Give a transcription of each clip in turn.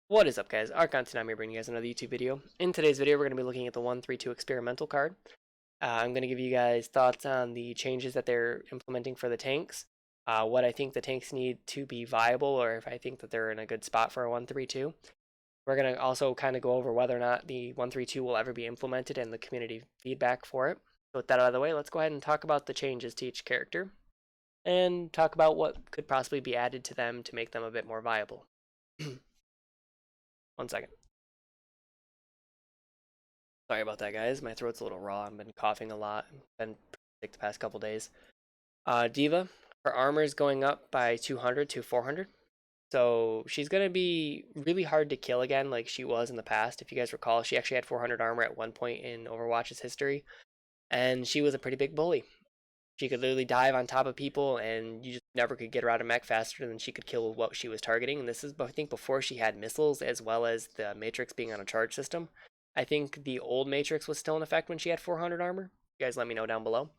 What is up, guys? Archon tonight, I'm here bringing you guys another YouTube video. In today's video, we're going to be looking at the 132 experimental card. I'm going to give you guys thoughts on the changes that they're implementing for the tanks, what I think the tanks need to be viable, or if I think that they're in a good spot for a 132. We're going to also kind of go over whether or not the 132 will ever be implemented and the community feedback for it. So with that out of the way, let's go ahead and talk about the changes to each character and talk about what could possibly be added to them to make them a bit more viable. One second. Sorry about that, guys. My throat's a little raw. I've been coughing a lot. Been sick the past couple days. Diva, her armor is going up by 200 to 400. So she's going to be really hard to kill again like she was in the past. If you guys recall, she actually had 400 armor at one point in Overwatch's history. And she was a pretty big bully. She could literally dive on top of people and you just never could get her out of mech faster than she could kill what she was targeting. And this is, I think, before she had missiles as well as the Matrix being on a charge system. I think the old Matrix was still in effect when she had 400 armor. You guys let me know down below.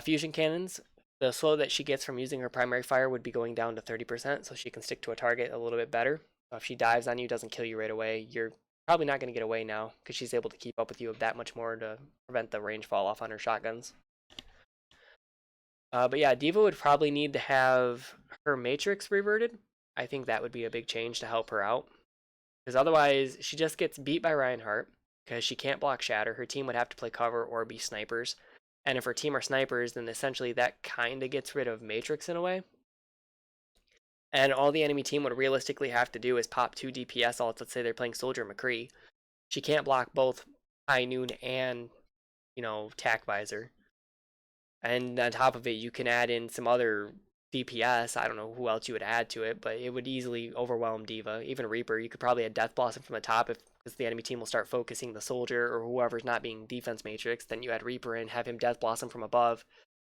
Fusion cannons. The slow that she gets from using her primary fire would be going down to 30%, so she can stick to a target a little bit better. So if she dives on you, doesn't kill you right away, you're probably not going to get away now because she's able to keep up with you that much more to prevent the range fall off on her shotguns. But yeah, Diva would probably need to have her Matrix reverted. I think that would be a big change to help her out. Because otherwise, she just gets beat by Reinhardt because she can't block Shatter. Her team would have to play cover or be snipers. And if her team are snipers, then essentially that kind of gets rid of Matrix in a way. And all the enemy team would realistically have to do is pop 2 DPS ults. Let's say they're playing Soldier McCree. She can't block both High Noon and, Tac Visor. And on top of it, you can add in some other DPS. I don't know who else you would add to it, but it would easily overwhelm Diva. Even Reaper, you could probably add Death Blossom from the top because the enemy team will start focusing the soldier or whoever's not being defense matrix. Then you add Reaper and have him Death Blossom from above.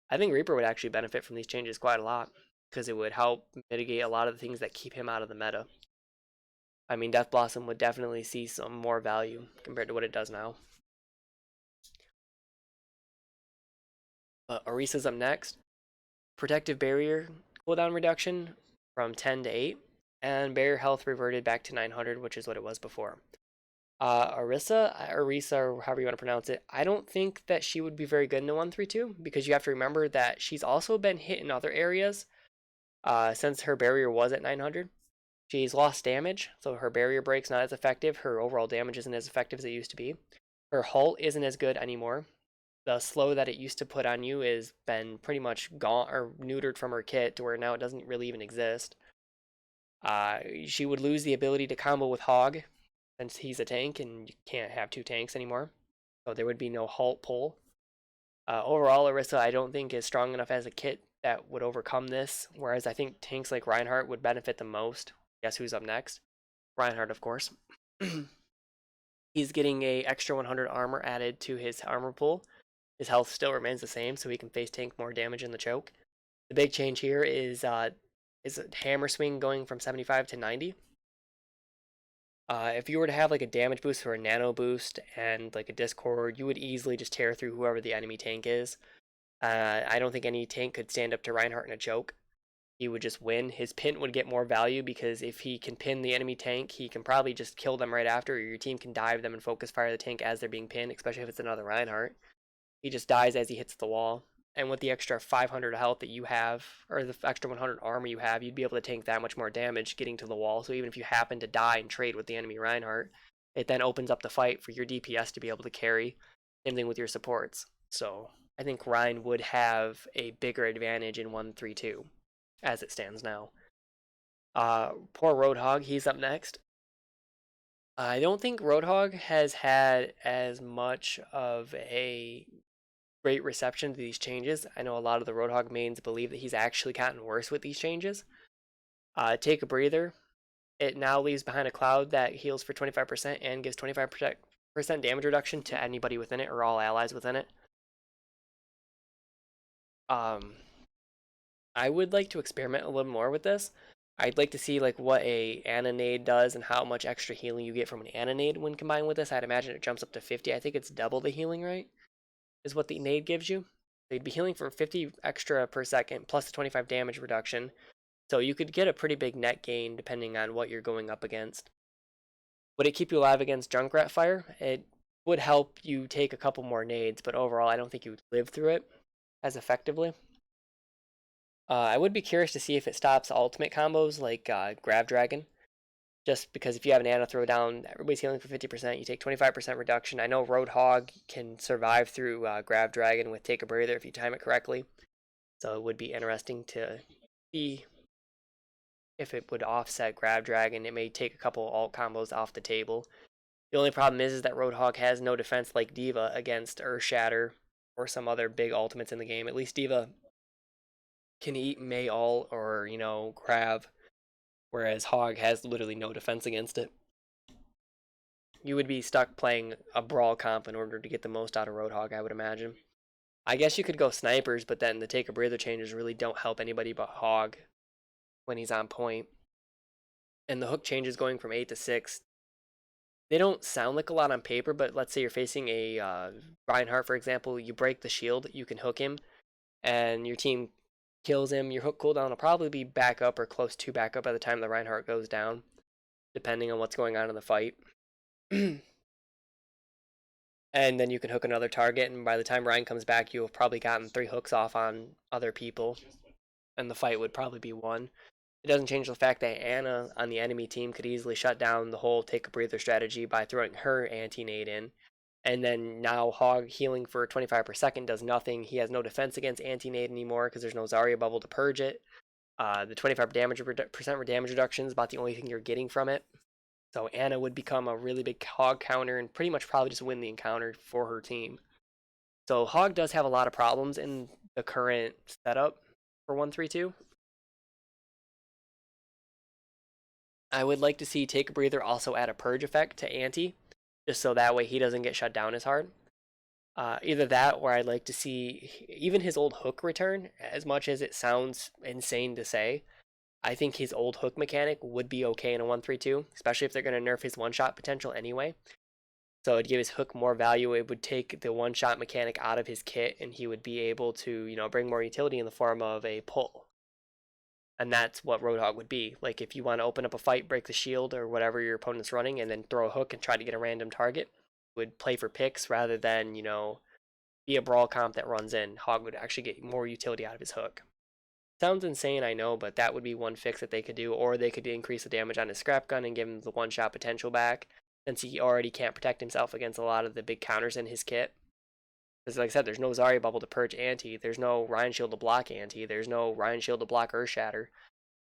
I think Reaper would actually benefit from these changes quite a lot because it would help mitigate a lot of the things that keep him out of the meta. I mean, Death Blossom would definitely see some more value compared to what it does now. Orisa's up next. Protective barrier cooldown reduction from 10 to 8, and barrier health reverted back to 900, which is what it was before. Orisa, or however you want to pronounce it, I don't think that she would be very good in the 132 because you have to remember that she's also been hit in other areas since her barrier was at 900. She's lost damage, so her barrier break's not as effective. Her overall damage isn't as effective as it used to be. Her halt isn't as good anymore. The slow that it used to put on you is been pretty much gone or neutered from her kit to where now it doesn't really even exist. She would lose the ability to combo with Hog since he's a tank and you can't have two tanks anymore. So there would be no halt pull. Overall, Orisa I don't think is strong enough as a kit that would overcome this, whereas I think tanks like Reinhardt would benefit the most. Guess who's up next? Reinhardt, of course. He's getting a extra 100 armor added to his armor pool. His health still remains the same, so he can face tank more damage in the choke. The big change here is a hammer swing going from 75 to 90. If you were to have like a damage boost or a nano boost and like a discord, you would easily just tear through whoever the enemy tank is. I don't think any tank could stand up to Reinhardt in a choke. He would just win. His pin would get more value because if he can pin the enemy tank, he can probably just kill them right after, or your team can dive them and focus fire the tank as they're being pinned, especially if it's another Reinhardt. He just dies as he hits the wall. And with the extra 500 health that you have, or the extra 100 armor you have, you'd be able to tank that much more damage getting to the wall. So even if you happen to die and trade with the enemy Reinhardt, it then opens up the fight for your DPS to be able to carry. Same thing with your supports. So I think Rein would have a bigger advantage in 132 as it stands now. Poor Roadhog, he's up next. I don't think Roadhog has had as much of a great reception to these changes. I know a lot of the Roadhog mains believe that he's actually gotten worse with these changes. Take a breather. It now leaves behind a cloud that heals for 25% and gives 25% damage reduction to anybody within it or all allies within it. I would like to experiment a little more with this. I'd like to see like what a Ananade does and how much extra healing you get from an Ananade when combined with this. I'd imagine it jumps up to 50. I think it's double the healing, right? Is what the nade gives you. So you'd be healing for 50 extra per second plus the 25 damage reduction. So you could get a pretty big net gain depending on what you're going up against. Would it keep you alive against Junkrat Fire? It would help you take a couple more nades, but overall, I don't think you would live through it as effectively. I would be curious to see if it stops ultimate combos like Grav Dragon. Just because if you have an Nano Throwdown, everybody's healing for 50%, you take 25% reduction. I know Roadhog can survive through Grav Dragon with Take a Breather if you time it correctly. So it would be interesting to see if it would offset Grav Dragon. It may take a couple alt combos off the table. The only problem is that Roadhog has no defense like D.Va against Earth Shatter or some other big ultimates in the game. At least D.Va can eat May ult or, Grav, whereas Hog has literally no defense against it. You would be stuck playing a brawl comp in order to get the most out of Roadhog, I would imagine. I guess you could go snipers, but then the take a breather changes really don't help anybody but Hog when he's on point. And the hook changes going from 8 to 6. They don't sound like a lot on paper, but let's say you're facing a Reinhardt, for example. You break the shield, you can hook him, and your team kills him. Your hook cooldown will probably be back up or close to back up by the time the Reinhardt goes down, depending on what's going on in the fight. And then you can hook another target, and by the time Ryan comes back, you'll have probably gotten 3 hooks off on other people, and the fight would probably be won. It doesn't change the fact that Anna on the enemy team could easily shut down the whole take a breather strategy by throwing her anti-nade in. And then now Hog healing for 25 per second does nothing. He has no defense against anti-nade anymore because there's no Zarya bubble to purge it. The 25% damage reduction is about the only thing you're getting from it. So Anna would become a really big Hog counter and pretty much probably just win the encounter for her team. So Hog does have a lot of problems in the current setup for 132. I would like to see Take a Breather also add a purge effect to Anti, just so that way he doesn't get shut down as hard. Either that, or I'd like to see even his old hook return, as much as it sounds insane to say. I think his old hook mechanic would be okay in a 1-3-2, especially if they're going to nerf his one-shot potential anyway. So it'd give his hook more value. It would take the one-shot mechanic out of his kit, and he would be able to, bring more utility in the form of a pull. And that's what Roadhog would be. Like, if you want to open up a fight, break the shield or whatever your opponent's running, and then throw a hook and try to get a random target, would play for picks rather than, be a brawl comp that runs in. Hog would actually get more utility out of his hook. Sounds insane, I know, but that would be one fix that they could do, or they could increase the damage on his scrap gun and give him the one-shot potential back, since he already can't protect himself against a lot of the big counters in his kit. Because like I said, there's no Zarya bubble to purge anti, there's no Ryan shield to block anti, there's no Ryan shield to block Earth Shatter.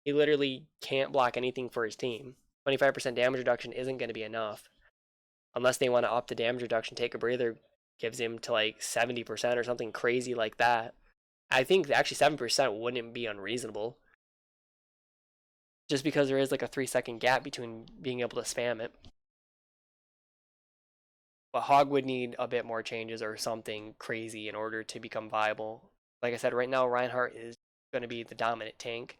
He literally can't block anything for his team. 25% damage reduction isn't going to be enough. Unless they want to up the damage reduction, Take a Breather gives him to like 70% or something crazy like that. I think actually 7% wouldn't be unreasonable. Just because there is like a 3-second gap between being able to spam it. But Hog would need a bit more changes or something crazy in order to become viable. Like I said, right now Reinhardt is going to be the dominant tank.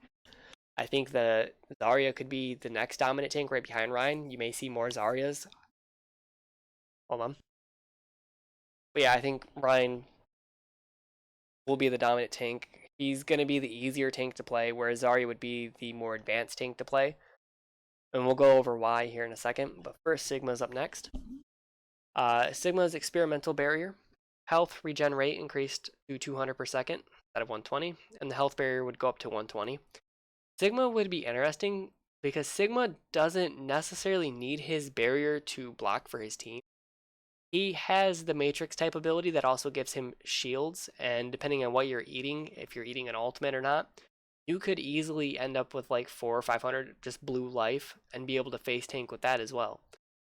I think that Zarya could be the next dominant tank right behind Ryan. You may see more Zaryas. Hold on. But yeah, I think Ryan will be the dominant tank. He's going to be the easier tank to play, whereas Zarya would be the more advanced tank to play. And we'll go over why here in a second. But first, Sigma's up next. Sigma's experimental barrier. Health regen rate increased to 200 per second instead of 120, and the health barrier would go up to 120. Sigma would be interesting because Sigma doesn't necessarily need his barrier to block for his team. He has the Matrix type ability that also gives him shields, and depending on what you're eating, if you're eating an ultimate or not, you could easily end up with like 400 or 500 just blue life and be able to face tank with that as well,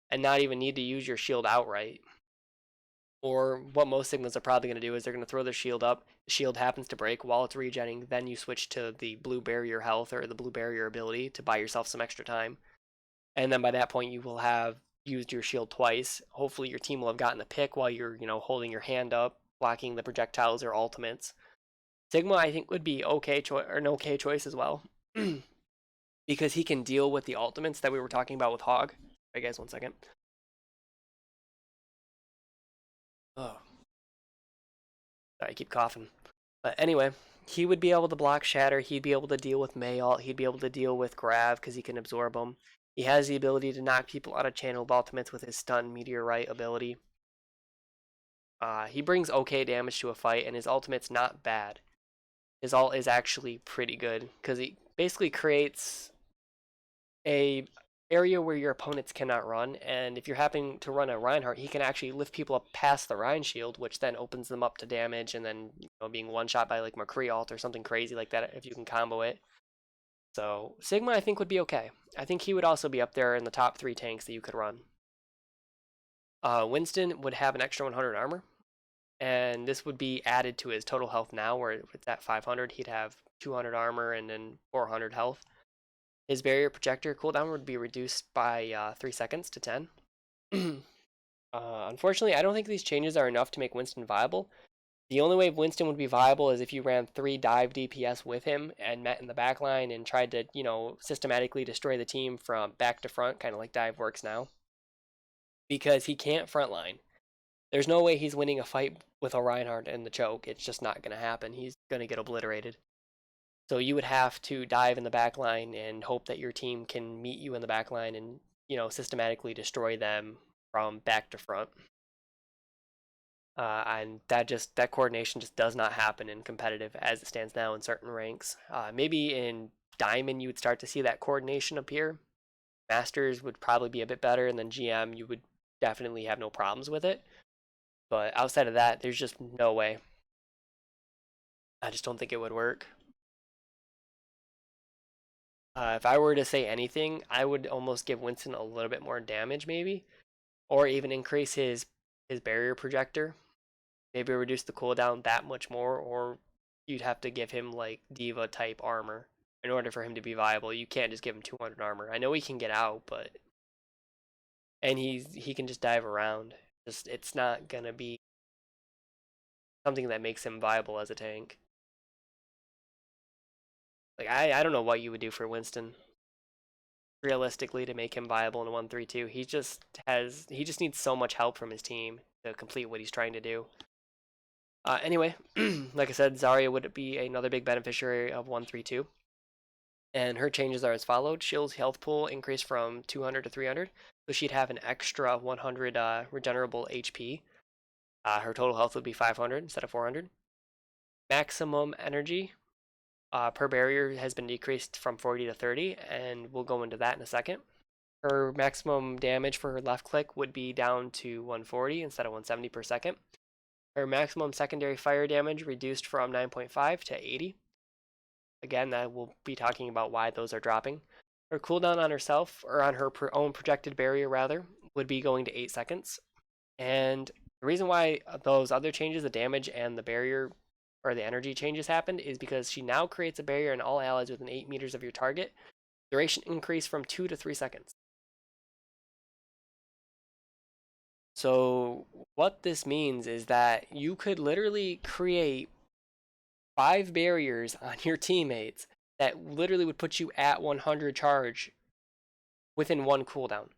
and not even need to use your shield outright. Or what most Sigmas are probably going to do is they're going to throw their shield up, the shield happens to break while it's regenning, then you switch to the blue barrier health or the blue barrier ability to buy yourself some extra time. And then by that point you will have used your shield twice. Hopefully your team will have gotten a pick while you're, holding your hand up, blocking the projectiles or ultimates. Sigma I think would be an okay choice as well. Because he can deal with the ultimates that we were talking about with Hog. Alright guys, 1 second. Oh. Sorry, I keep coughing. But anyway, He would be able to block Shatter. He'd be able to deal with Mayalt. He'd be able to deal with Grav because he can absorb them. He has the ability to knock people out of channeled ultimates with his stun meteorite ability. He brings okay damage to a fight, and his ultimate's not bad. His ult is actually pretty good because he basically creates a area where your opponents cannot run, and if you're happening to run a Reinhardt, he can actually lift people up past the Rein shield, which then opens them up to damage, and then being one shot by like McCree ult or something crazy like that if you can combo it. So Sigma I think would be okay. I think he would also be up there in the top 3 tanks that you could run. Winston would have an extra 100 armor, and this would be added to his total health now, where it's at 500, he'd have 200 armor and then 400 health. His barrier projector cooldown would be reduced by 3 seconds to 10. Unfortunately, I don't think these changes are enough to make Winston viable. The only way Winston would be viable is if you ran 3 dive DPS with him and met in the backline and tried to, systematically destroy the team from back to front, kind of like dive works now. Because he can't frontline. There's no way he's winning a fight with a Reinhardt in the choke. It's just not going to happen. He's going to get obliterated. So you would have to dive in the back line and hope that your team can meet you in the back line and, systematically destroy them from back to front. And that coordination just does not happen in competitive as it stands now in certain ranks. Maybe in Diamond you would start to see that coordination appear. Masters would probably be a bit better, and then GM you would definitely have no problems with it. But outside of that, there's just no way. I just don't think it would work. If I were to say anything, I would almost give Winston a little bit more damage, maybe, or even increase his barrier projector. Maybe reduce the cooldown that much more, or you'd have to give him like Diva type armor in order for him to be viable. You can't just give him 200 armor. I know he can get out, but he can just dive around. Just it's not gonna be something that makes him viable as a tank. Like I don't know what you would do for Winston realistically to make him viable in a 1-3-2. He just needs so much help from his team to complete what he's trying to do. Anyway, like I said, Zarya would be another big beneficiary of 1-3-2. And her changes are as followed. Shield's health pool increased from 200 to 300, so she'd have an extra 100 regenerable HP. Her total health would be 500 instead of 400. Maximum energy per barrier has been decreased from 40 to 30, and we'll go into that in a second. Her maximum damage for her left click would be down to 140 instead of 170 per second. Her maximum secondary fire damage reduced from 9.5 to 80. Again, I will be talking about why those are dropping. Her cooldown on herself, or on her own projected barrier rather, would be going to 8 seconds. And the reason why those other changes, the damage and the barrier or the energy changes happened, is because she now creates a barrier in all allies within 8 meters of your target. Duration increase from 2 to 3 seconds. So what this means is that you could literally create 5 barriers on your teammates that literally would put you at 100 charge within 1 cooldown.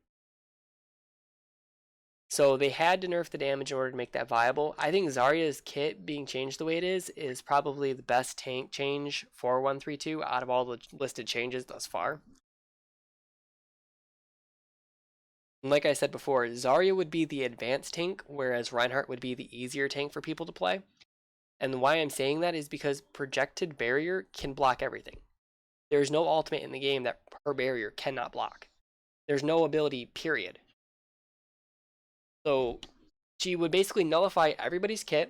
So they had to nerf the damage in order to make that viable. I think Zarya's kit being changed the way it is probably the best tank change for 1-3-2 out of all the listed changes thus far. And like I said before, Zarya would be the advanced tank, whereas Reinhardt would be the easier tank for people to play. And why I'm saying that is because projected barrier can block everything. There's no ultimate in the game that her barrier cannot block. There's no ability, period. So she would basically nullify everybody's kit.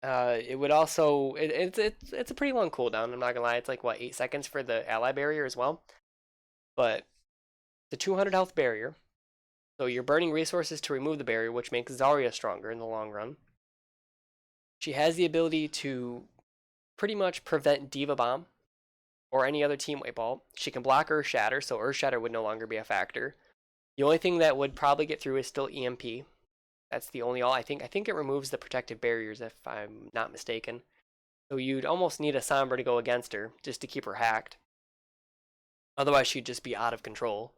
It would also it's a pretty long cooldown. I'm not gonna lie. It's like what 8 seconds for the ally barrier as well. But the 200 health barrier. So you're burning resources to remove the barrier, which makes Zarya stronger in the long run. She has the ability to pretty much prevent Diva Bomb or any other team wipe ult. She can block Earth Shatter, so Earth Shatter would no longer be a factor. The only thing that would probably get through is still EMP. That's the only all. I think it removes the protective barriers if I'm not mistaken. So you'd almost need a Sombra to go against her just to keep her hacked. Otherwise she'd just be out of control.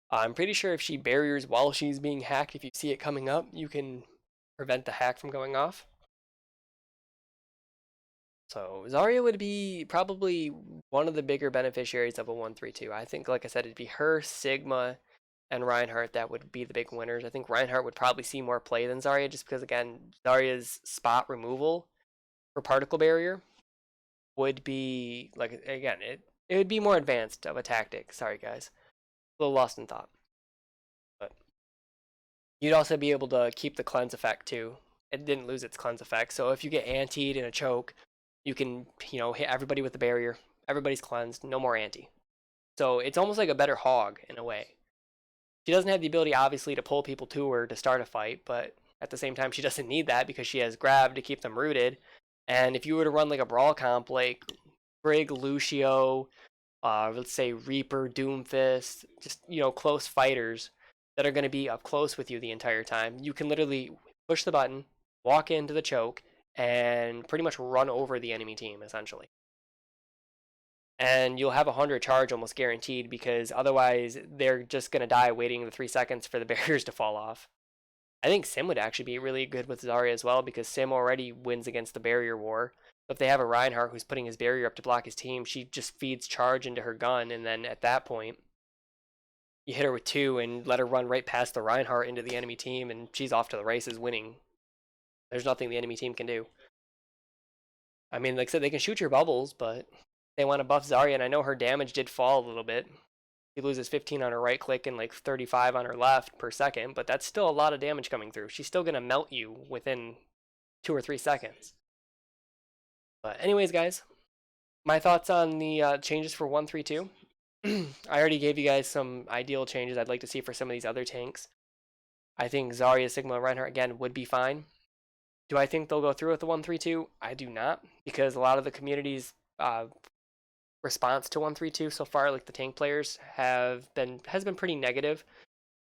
I'm pretty sure if she barriers while she's being hacked, if you see it coming up, you can prevent the hack from going off. So Zarya would be probably one of the bigger beneficiaries of a 1-3-2. I think, like I said, it'd be her, Sigma, and Reinhardt that would be the big winners. I think Reinhardt would probably see more play than Zarya just because, again, Zarya's spot removal for particle barrier would be, like, again, it would be more advanced of a tactic. Sorry, guys. A little lost in thought. But you'd also be able to keep the cleanse effect, too. It didn't lose its cleanse effect. So if you get antied in a choke, you can, hit everybody with the barrier. Everybody's cleansed. No more anti. So it's almost like a better hog in a way. She doesn't have the ability, obviously, to pull people to her to start a fight, but at the same time, she doesn't need that because she has grab to keep them rooted. And if you were to run like a brawl comp, like Brig, Lucio, let's say Reaper, Doomfist, just close fighters that are going to be up close with you the entire time, you can literally push the button, walk into the choke, and pretty much run over the enemy team essentially. And you'll have 100 charge almost guaranteed because otherwise they're just going to die waiting the 3 seconds for the barriers to fall off. I think Sim would actually be really good with Zarya as well because Sim already wins against the barrier war. If they have a Reinhardt who's putting his barrier up to block his team, she just feeds charge into her gun, and then at that point, you hit her with 2 and let her run right past the Reinhardt into the enemy team, and she's off to the races winning. There's nothing the enemy team can do. I mean, like I said, they can shoot your bubbles, but they want to buff Zarya, and I know her damage did fall a little bit. She loses 15 on her right click and like 35 on her left per second, but that's still a lot of damage coming through. She's still going to melt you within 2 or 3 seconds. But anyways, guys, my thoughts on the changes for 1-3-2. I already gave you guys some ideal changes I'd like to see for some of these other tanks. I think Zarya, Sigma, and Reinhardt, again, would be fine. Do I think they'll go through with the 1-3-2? I do not, because a lot of the community's response to 1-3-2 so far, like the tank players, has been pretty negative.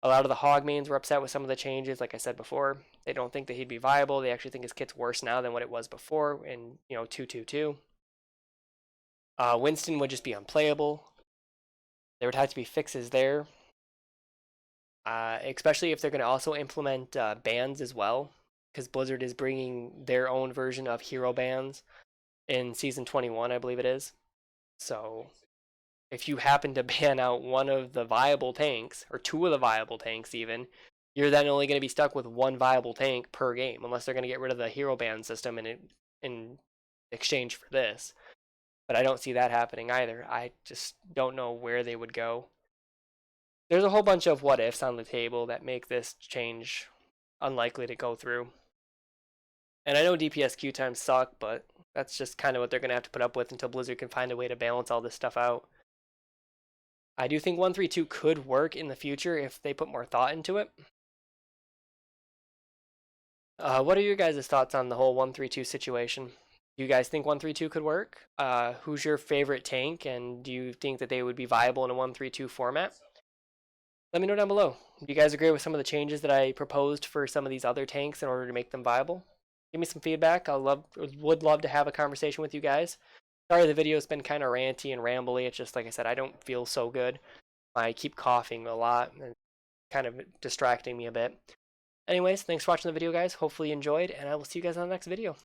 A lot of the hog mains were upset with some of the changes, like I said before. They don't think that he'd be viable. They actually think his kit's worse now than what it was before in 2-2-2. Winston would just be unplayable. There would have to be fixes there, especially if they're going to also implement bans as well, because Blizzard is bringing their own version of hero bans in Season 21, I believe it is. So if you happen to ban out one of the viable tanks, or 2 of the viable tanks even, you're then only going to be stuck with 1 viable tank per game, unless they're going to get rid of the hero ban system in exchange for this. But I don't see that happening either. I just don't know where they would go. There's a whole bunch of what ifs on the table that make this change unlikely to go through. And I know DPS queue times suck, but that's just kind of what they're going to have to put up with until Blizzard can find a way to balance all this stuff out. I do think 1-3-2 could work in the future if they put more thought into it. What are your guys' thoughts on the whole 1-3-2 situation? Do you guys think 1-3-2 could work? Who's your favorite tank, and do you think that they would be viable in a 1-3-2 format? Let me know down below. Do you guys agree with some of the changes that I proposed for some of these other tanks in order to make them viable? Give me some feedback. Would love to have a conversation with you guys. Sorry the video's been kind of ranty and rambly. It's just, like I said, I don't feel so good. I keep coughing a lot and kind of distracting me a bit. Anyways, thanks for watching the video, guys. Hopefully you enjoyed, and I will see you guys on the next video.